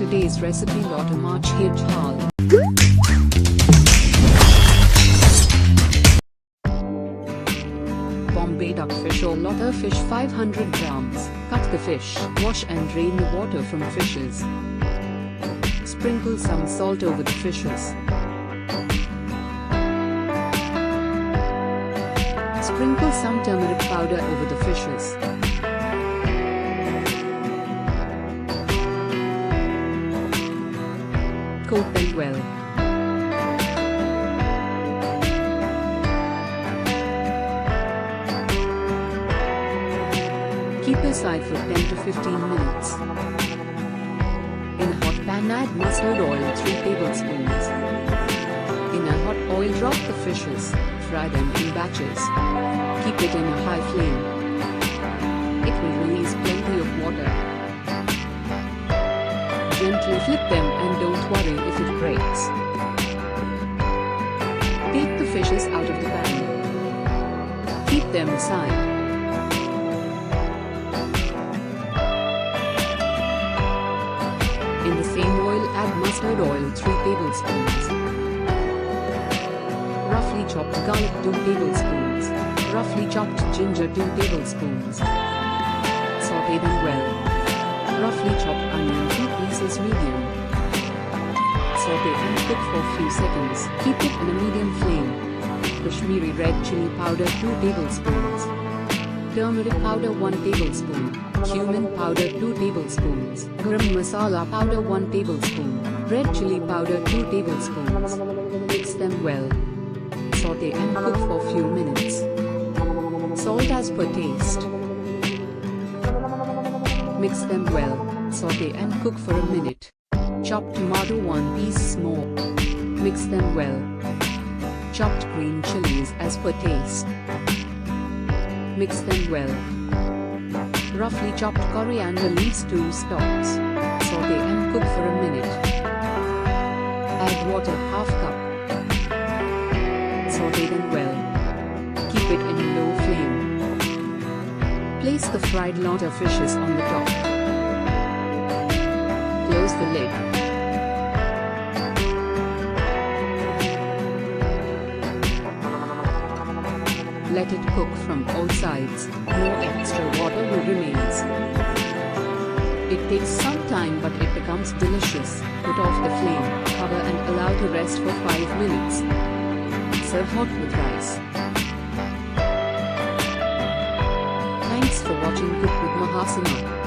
Today's recipe: LOTE macher jhal. Bombay duck fish or LOTE fish 500 grams. Cut the fish, wash and drain the water from fishes. Sprinkle some salt over the fishes. Sprinkle some turmeric powder over the fishes. Coat them well. Keep aside for 10 to 15 minutes. In a hot pan, add mustard oil 3 tablespoons. In a hot oil, drop the fishes. Fry them in batches. Keep it in a high flame. It will release plenty of water. Gently flip them and don't worry if it breaks. Take the fishes out of the pan. Keep them aside. In the same oil, add mustard oil 3 tablespoons. Roughly chopped garlic 2 tablespoons. Roughly chopped ginger 2 tablespoons. Saute them well. Roughly chopped onion 2 pieces medium. Saute and cook for few seconds. Keep it in a medium flame. Kashmiri red chili powder 2 tablespoons. Turmeric powder 1 tablespoon. Cumin powder 2 tablespoons. Garam masala powder 1 tablespoon. Red chili powder 2 tablespoons. Mix them well. Saute and cook for few minutes. Salt as per taste. Mix them well. Saute and cook for a minute. Chopped tomato 1 piece small. Mix them well. Chopped green chilies as per taste. Mix them well. Roughly chopped coriander leaves 2 stalks. Saute and cook for a minute. Add water half cup. Saute them well. Keep it in a low flame. Place the fried LOTE fishes on the top. Close the lid. Let it cook from all sides. No extra water will remain. It takes some time, but it becomes delicious. Put off the flame, cover and allow to rest for 5 minutes. Serve hot with rice. Thanks for watching Cook with Mahasina.